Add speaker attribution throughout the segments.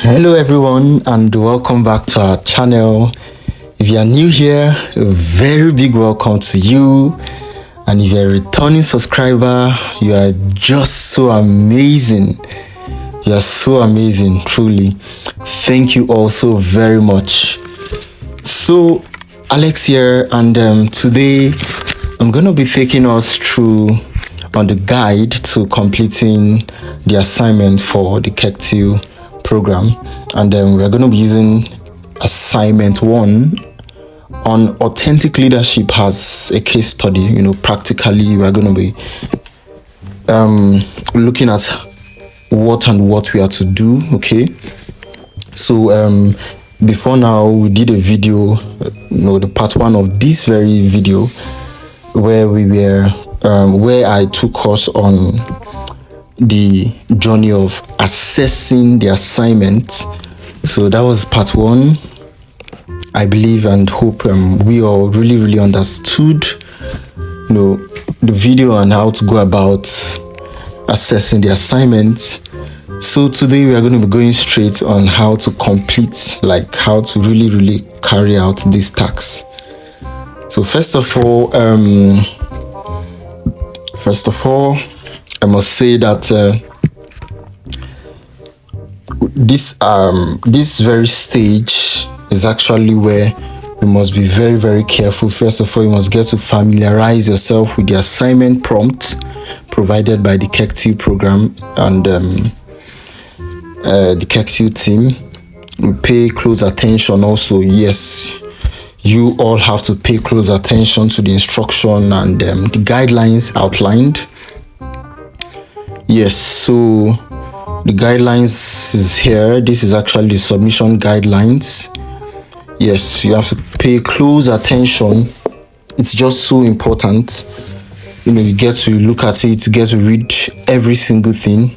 Speaker 1: Hello everyone and welcome back to our channel. If you are new here, a very big welcome to you, and if you're a returning subscriber, you are just so amazing. You are so amazing, truly. Thank you all so very much. So Alex here, and today I'm going to be taking us through on the guide to completing the assignment for the Kectil program, and we're going to be using assignment 1 on authentic leadership as a case study. Practically we're going to be looking at what we are to do. Okay, so before now we did a video, the part 1 of this very video where we were where I took us on the journey of assessing the assignment. So that was part 1. I believe and hope we all really understood the video and how to go about assessing the assignment. So today we are going to be going straight on how to complete, like how to really carry out these tasks. So first of all, I must say that this very stage is actually where you must be very careful. First of all, you must get to familiarize yourself with the assignment prompt provided by the Kectil program and the Kectil team. We pay close attention also. Yes, you all have to pay close attention to the instruction and the guidelines outlined. Yes, so the guidelines is here. This is actually the submission guidelines. Yes, you have to pay close attention. It's just so important. You get to look at it, you get to read every single thing.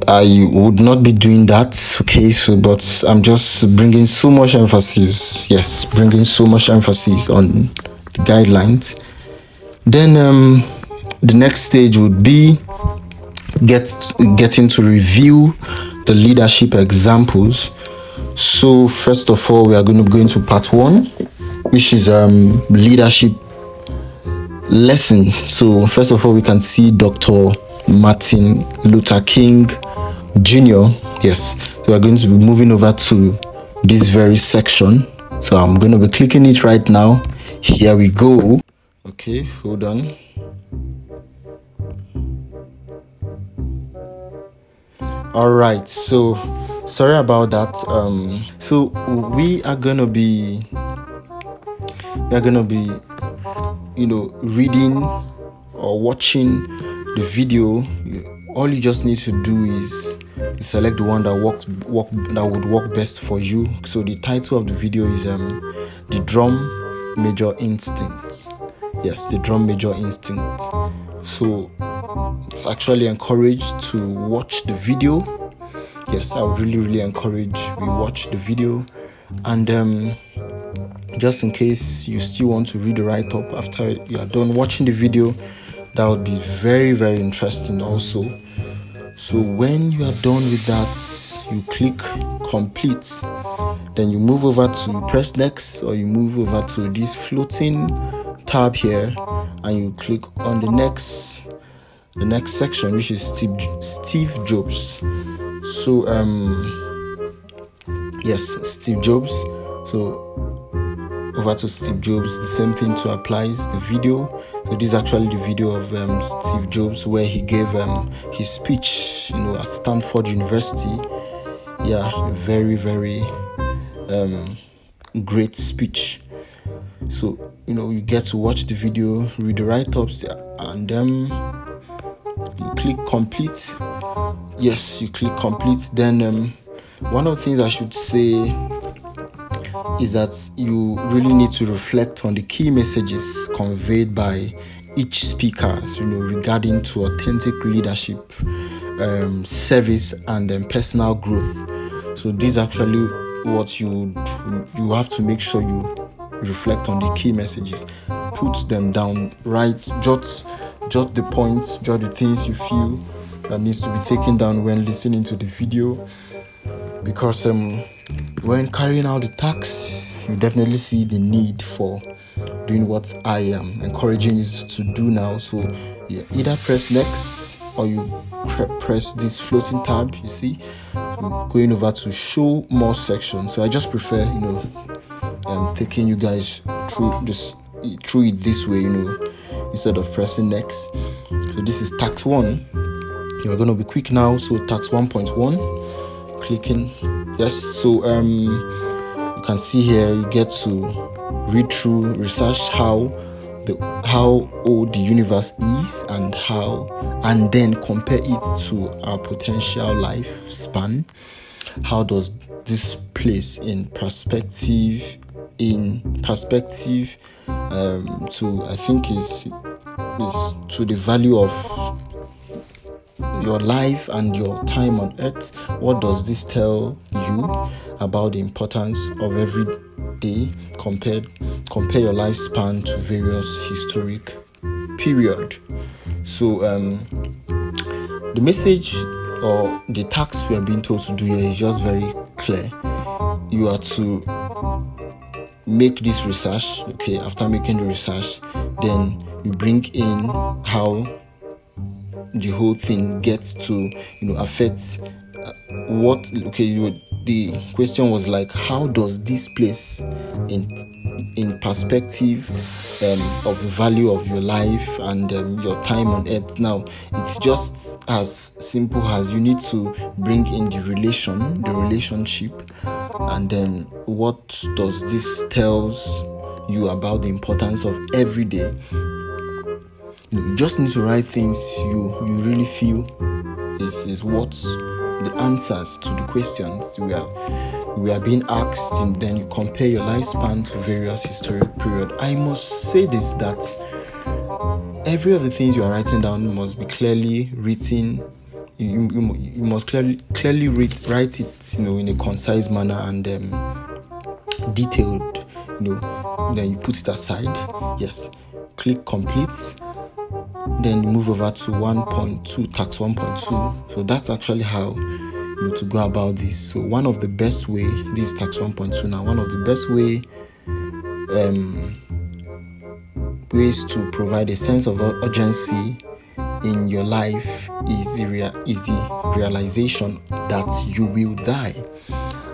Speaker 1: I would not be doing that, okay, but I'm just bringing so much emphasis. Yes, bringing so much emphasis on the guidelines. Then the next stage would be getting to review the leadership examples. So first of all, we are going to go into part 1, which is leadership lesson. So first of all, we can see Dr. Martin Luther King Jr. Yes, so we're going to be moving over to this very section. So I'm going to be clicking it right now. Here we go. Okay, hold on. All right, so sorry about that. So we are gonna be reading or watching the video. All you just need to do is select the one that would work best for you. So the title of the video is the drum major instinct. Yes, the drum major instinct. So it's actually encouraged to watch the video. Yes, I would really encourage we watch the video, and just in case you still want to read the write-up after you are done watching the video, that would be very interesting also. So when you are done with that, you click complete, then you move over to press next, or you move over to this floating tab here and you click on the next section, which is Steve Jobs. So yes, Steve Jobs. So over to Steve Jobs, the same thing to applies the video. So this is actually the video of Steve Jobs where he gave his speech at Stanford University. Yeah, very great speech. So you get to watch the video, read the write-ups, and you click complete. Yes, you click complete. Then one of the things I should say is that you really need to reflect on the key messages conveyed by each speaker, regarding to authentic leadership, service, and personal growth. So this is actually what you have to make sure you reflect on the key messages, put them down, jot the points, jot the things you feel that needs to be taken down when listening to the video. because when carrying out the task, you definitely see the need for doing what I am encouraging you to do now. So you either press next or you press this floating tab, you see, going over to show more sections. So I just prefer, taking you guys through it this way, instead of pressing next. So this is tax 1. You're going to be quick now. So tax 1.1, clicking yes. So you can see here you get to read through, research how old the universe is and then compare it to our potential lifespan. How does this place in perspective to, I think, is to the value of your life and your time on earth? What does this tell you about the importance of every day? Compare your lifespan to various historic period. So the message or the task we are being told to do here is just very clear. You are to make this research. Okay, after making the research, then you bring in how the whole thing gets to affect the question was like, how does this place in perspective of the value of your life and your time on earth? Now it's just as simple as you need to bring in the relationship, and then what does this tells you about the importance of every day. You just need to write things you really feel is what's the answers to the questions we are being asked, and then you compare your lifespan to various historic period. I must say this, that every of the things you are writing down must be clearly written. You must clearly write it in a concise manner and detailed. Then you put it aside. Yes, click complete. Then you move over to 1.2, tax 1.2. So that's actually how to go about this. So one of the best way, this is tax 1.2 now, one of the best ways to provide a sense of urgency in your life is the realization that you will die,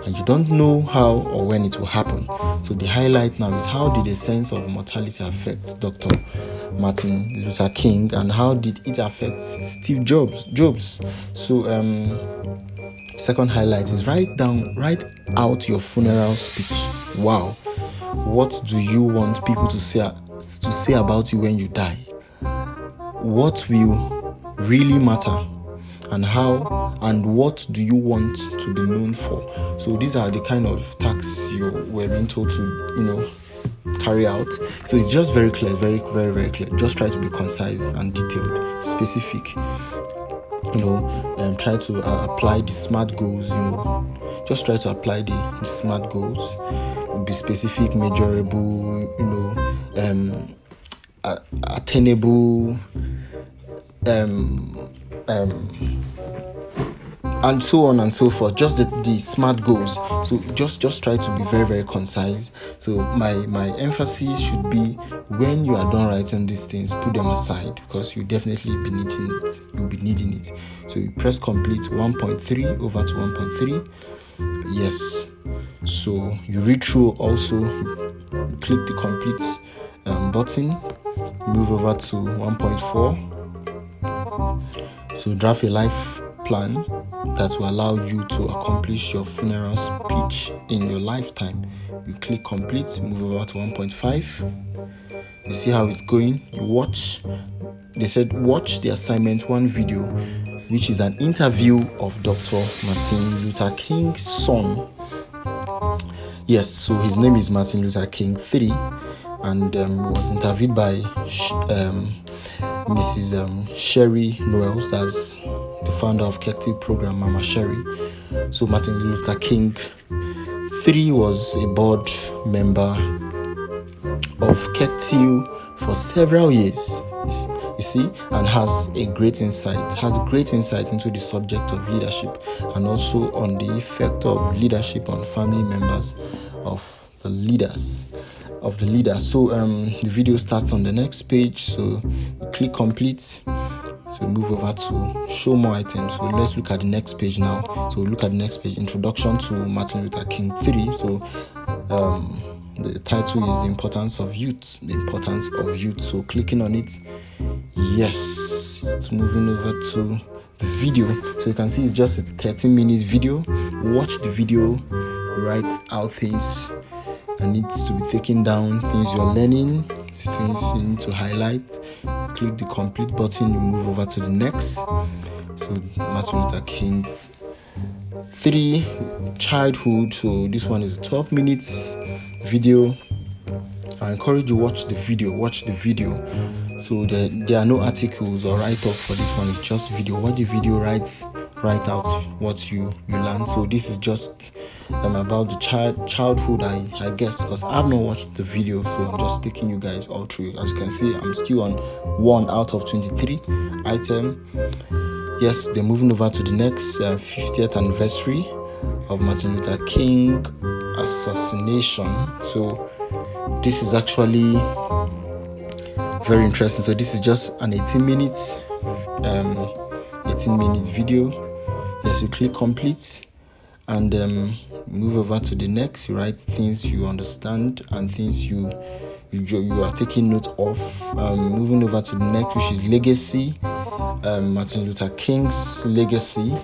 Speaker 1: and you don't know how or when it will happen. So the highlight now is, how did a sense of mortality affect Dr. Martin Luther King, and how did it affect Steve Jobs? So second highlight is, write out your funeral speech. Wow, what do you want people to say about you when you die? What will really matter, and what do you want to be known for? So these are the kind of tasks you were being told to carry out. So it's just very clear, very, very, very clear. Just try to be concise and detailed, specific. Try to apply the SMART goals. Just try to apply the SMART goals. Be specific, measurable, attainable, and so on and so forth. Just the SMART goals. So just try to be very, very concise. So my emphasis should be, when you are done writing these things, put them aside, because you definitely be needing it. You'll be needing it. So you press complete 1.3 over to 1.3. Yes. So you read through also. You click the complete button. Move over to 1.4. So draft a life plan that will allow you to accomplish your funeral speech in your lifetime. You click complete, move over to 1.5. You see how it's going. You watch. They said watch the assignment 1 video, which is an interview of Dr. Martin Luther King's son. Yes, so his name is Martin Luther King III, and was interviewed by Mrs. Sherry Noels, as the founder of Kectil program, Mama Sherry. So Martin Luther King III was a board member of Kectil for several years. You see, and has great insight into the subject of leadership, and also on the effect of leadership on family members of the leaders. So the video starts on the next page. So you click complete. So move over to show more items. So let's look at the next page now. So look at the next page, Introduction to Martin Luther King 3. So the title is The Importance of Youth. So clicking on it, yes, it's moving over to the video. So you can see it's just a 13-minute video. Watch the video, write out things that needs to be taken down, things you're learning, things you need to highlight. Click the complete button, you move over to the next. So Martin Luther King 3, childhood. So this one is a 12 minutes video. I encourage you watch the video. So there are no articles or write-up for this one. It's just video. Watch the video, write out what you learn. So this is just about the childhood, I guess, because I've not watched the video, so I'm just taking you guys all through. As you can see, I'm still on 1 out of 23 item. Yes, they're moving over to the next 50th anniversary of Martin Luther King assassination. So this is actually very interesting. So this is just an 18-minute video. Yes, you click complete and move over to the next. You write things you understand and things you are taking note of. Moving over to the next, which is legacy. Martin Luther King's legacy.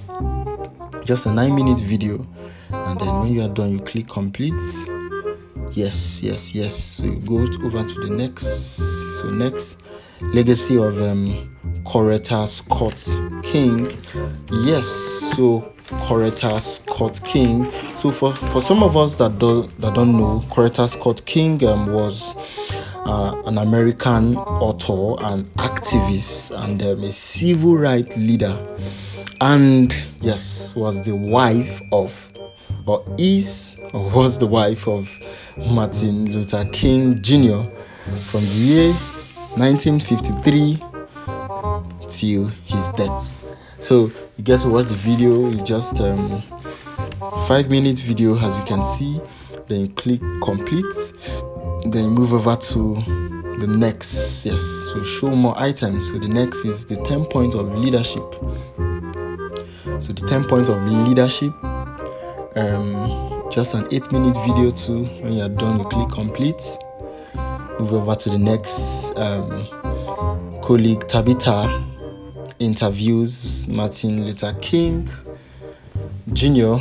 Speaker 1: Just a 9-minute video, and then when you are done, you click complete. Yes. So you go over to the next. So next, legacy of Coretta Scott King. Yes, so Coretta Scott King. So for some of us that don't know, Coretta Scott King was an American author and activist and a civil rights leader, and yes, was the wife of Martin Luther King Jr. from the year 1953 till his death. So you get to watch the video. It's just 5-minute video, as you can see. Then you click complete. Then you move over to the next. Yes, so show more items. So the next is the 10 points of leadership. So the 10 points of leadership. Just an 8-minute video too. When you're done, you click complete. Move over to the next. Colleague Tabitha interviews Martin Luther King Jr.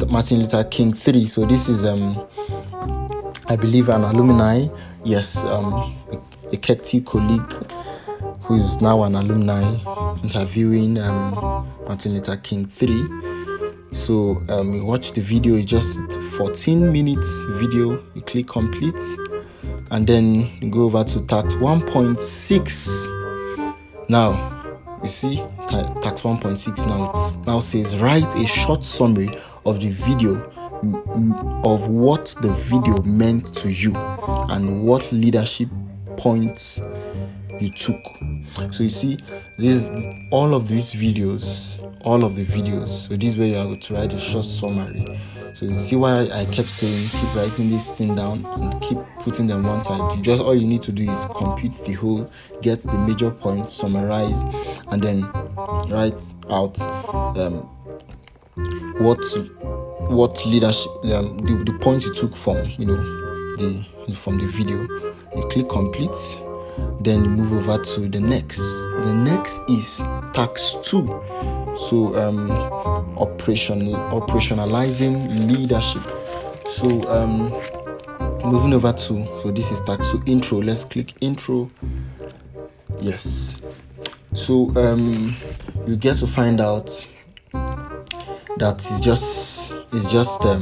Speaker 1: Martin Luther King 3. So this is I believe an alumni. Yes, a Kectil colleague who is now an alumni interviewing Martin Luther King 3. So you watch the video. It's just 14 minutes video. You click complete, and then you go over to tax 1.6. Now you see tax 1.6. Now it now says write a short summary of the video, of what the video meant to you and what leadership points you took. So you see, all of the videos. So this is where you are going to write a short summary. So you see why I kept saying keep writing this thing down and keep putting them one side. All you need to do is compute the whole, get the major points, summarize, and then write out what leadership, the points you took from from the video. You click complete. Then you move over to the next. The next is tax 2. So operationalizing leadership. So moving over to, so this is tax 2 intro. Let's click intro. Yes. So you get to find out that it's just a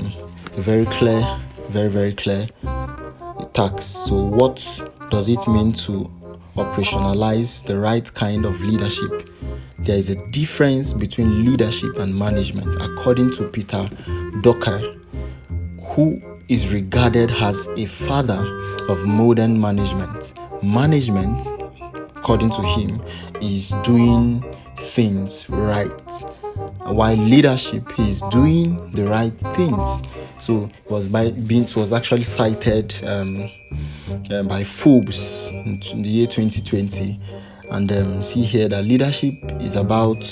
Speaker 1: very clear, very clear tax. So what does it mean to operationalize the right kind of leadership? There is a difference between leadership and management, according to Peter Drucker, who is regarded as a father of modern management. Management according to him, is doing things right, while leadership is doing the right things. So it was actually cited by Forbes in the year 2020. And see here that leadership is about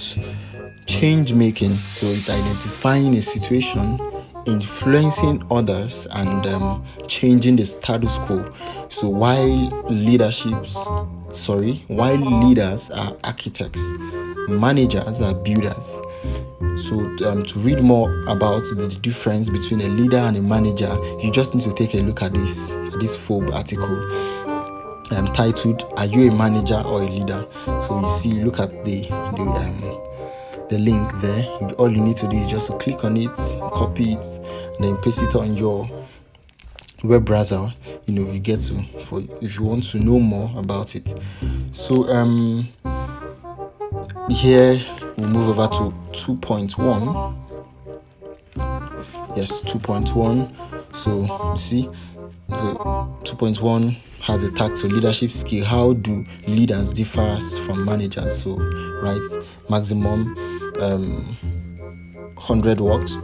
Speaker 1: change making. So it's identifying a situation, influencing others, and changing the status quo. So while leaders are architects, managers are builders. So to read more about the difference between a leader and a manager, you just need to take a look at this Forbes article titled "Are You a Manager or a Leader?" So you see, look at the link there. All you need to do is just to click on it, copy it, and then paste it on your web browser. You get to, for if you want to know more about it. So here we'll move over to 2.1. Yes, 2.1. So you see, so 2.1 has a tag to leadership skill. How do leaders differ from managers? So right, maximum 100 words.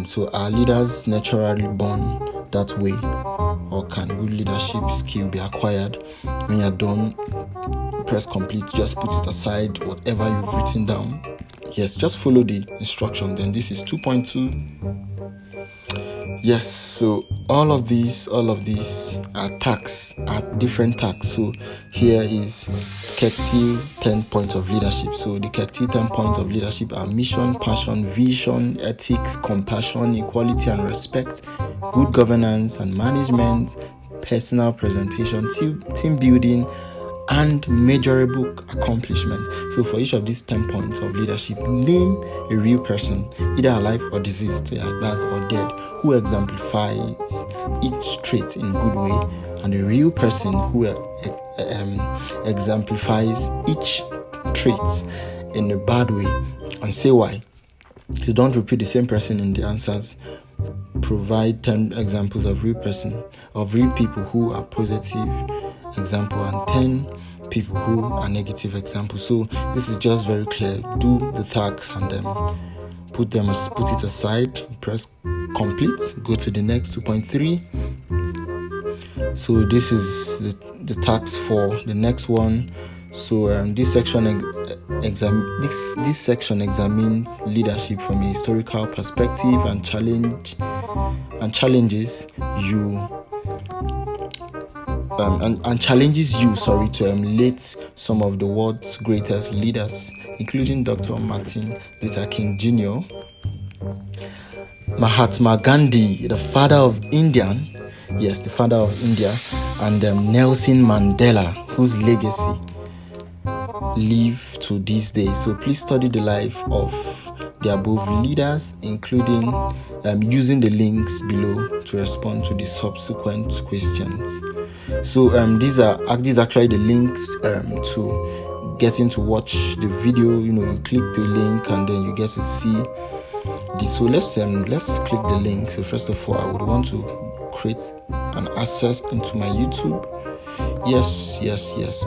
Speaker 1: So are leaders naturally born that way, or can good leadership skill be acquired? When you're done, press complete. Just put it aside, whatever you've written down. Yes, just follow the instruction. Then this is 2.2. Yes, so all of these are tags, are different tags. So here is Kectil 10 points of leadership. So the Kectil 10 points of leadership are mission, passion, vision, ethics, compassion, equality and respect, good governance and management, personal presentation, team building, and measurable accomplishment. So for each of these 10 points of leadership, name a real person, either alive or deceased, that's or dead, who exemplifies each trait in good way, and a real person who exemplifies each trait in a bad way, and say why. So don't repeat the same person in the answers. Provide 10 examples of real people who are positive example, and 10 people who are negative examples. So this is just very clear. Do the tags and then put it aside, press complete, go to the next 2.3. So this is the tags for the next one. So this section examines leadership from a historical perspective and challenges you to emulate some of the world's greatest leaders, including Dr. Martin Luther King Jr., Mahatma Gandhi, the father of India, and Nelson Mandela, whose legacy live to this day. So please study the life of the above leaders, including using the links below to respond to the subsequent questions. So these are actually the links to getting to watch the video. You click the link and then you get to see this. So let's click the link. So first of all, I would want to create an access into my YouTube. Yes,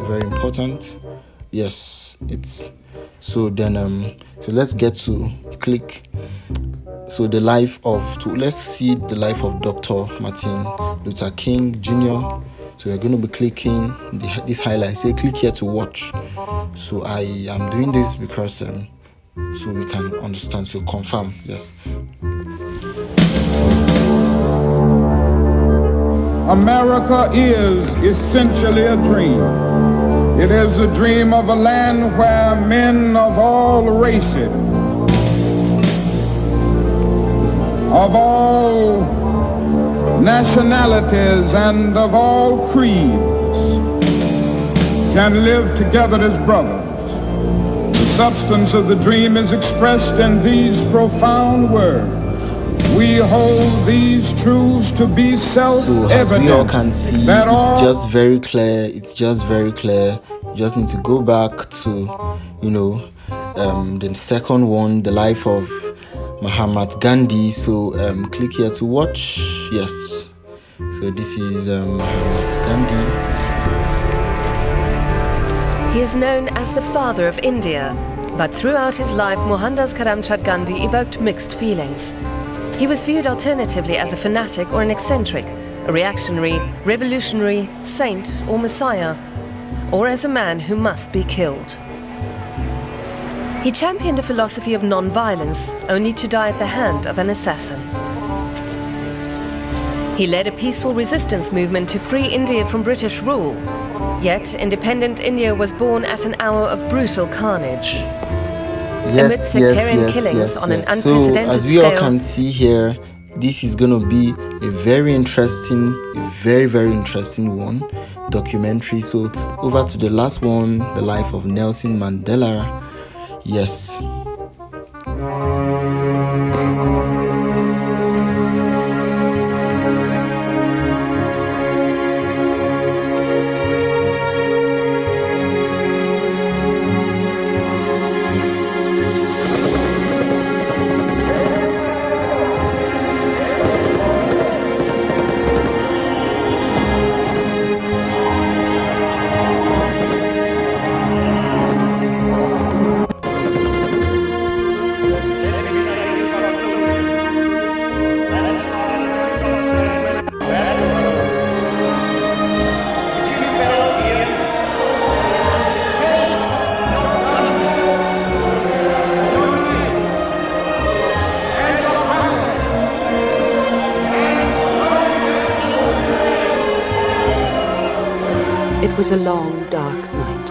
Speaker 1: very important. Yes, it's so then so let's get to click. So let's see the life of Dr. Martin Luther King Jr. So we're going to be clicking this highlight. Say click here to watch. So I am doing this because so we can understand. So confirm. Yes.
Speaker 2: America is essentially a dream. It is a dream of a land where men of all races, of all nationalities, and of all creeds can live together as brothers. The substance of the dream is expressed in these profound words. We hold these truths to be self-evident.
Speaker 1: So as we all can see, it's just very clear. You just need to go back to, the second one, the life of Mahatma Gandhi. So click here to watch. Yes. So this is Mahatma Gandhi.
Speaker 3: He is known as the father of India, but throughout his life, Mohandas Karamchand Gandhi evoked mixed feelings. He was viewed alternatively as a fanatic or an eccentric, a reactionary, revolutionary, saint or messiah, or as a man who must be killed. He championed a philosophy of non-violence, only to die at the hand of an assassin. He led a peaceful resistance movement to free India from British rule. Yet, independent India was born at an hour of brutal carnage. Amid sectarian killings on an unprecedented
Speaker 1: so, as we all
Speaker 3: scale,
Speaker 1: can see here, this is going to be a very interesting one, documentary. So, over to the last one, the life of Nelson Mandela. Yes.
Speaker 4: It was a long, dark night,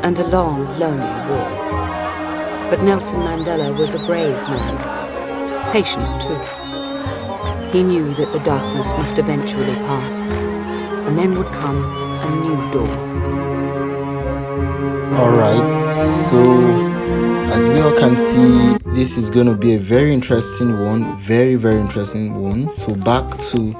Speaker 4: and a long, lonely war. But Nelson Mandela was a brave man, patient too. He knew that the darkness must eventually pass, and then would come a new dawn.
Speaker 1: Alright, so as we all can see, this is going to be a very interesting one, very interesting one. So back to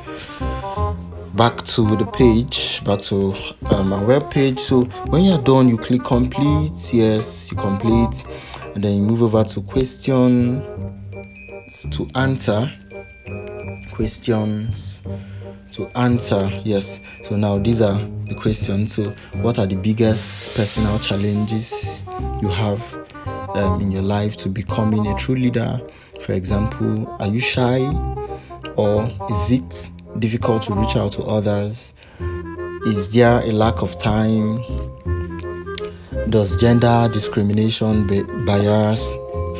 Speaker 1: the page, back to our web page. So when you're done, you click complete. Yes, you complete, and then you move over to questions to answer. Questions to answer. Yes, so now these are the questions. So what are the biggest personal challenges you have in your life to becoming a true leader? For example, are you shy, or is it difficult to reach out to others? Is there a lack of time? Does gender discrimination, bias,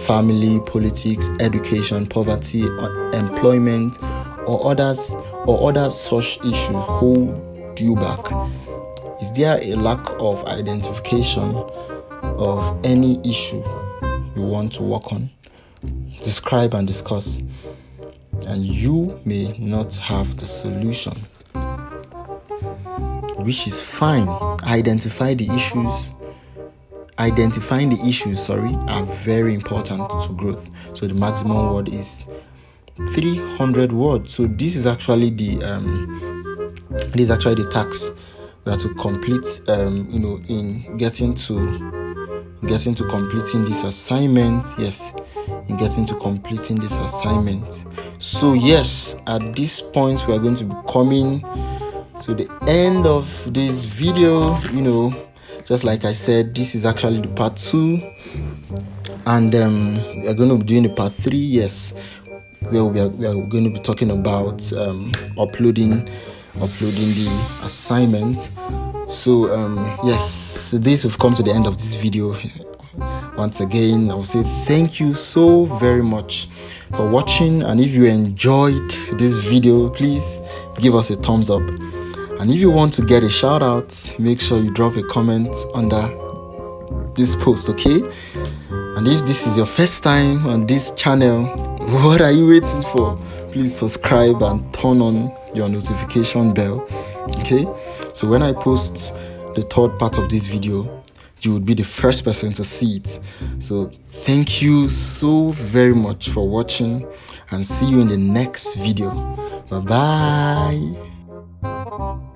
Speaker 1: family, politics, education, poverty, employment, or other such issues hold you back? Is there a lack of identification of any issue you want to work on? Describe and discuss. And you may not have the solution, which is fine. Identifying the issues are very important to growth. So the maximum word is 300 words. So this is actually the task we have to complete in getting to completing this assignment. Yes, in getting to completing this assignment. So yes, at this point we are going to be coming to the end of this video. Just like I said, this is actually the part 2, and we are going to be doing the part 3. Yes, where we are going to be talking about uploading the assignment. So yes, so this, we've come to the end of this video. Once again, I will say thank you so very much for watching, and if you enjoyed this video, please give us a thumbs up. And if you want to get a shout out, make sure you drop a comment under this post, okay? And if this is your first time on this channel, what are you waiting for? Please subscribe and turn on your notification bell, okay? So when I post the third part of this video, you would be the first person to see it. So thank you so very much for watching, and see you in the next video. Bye bye.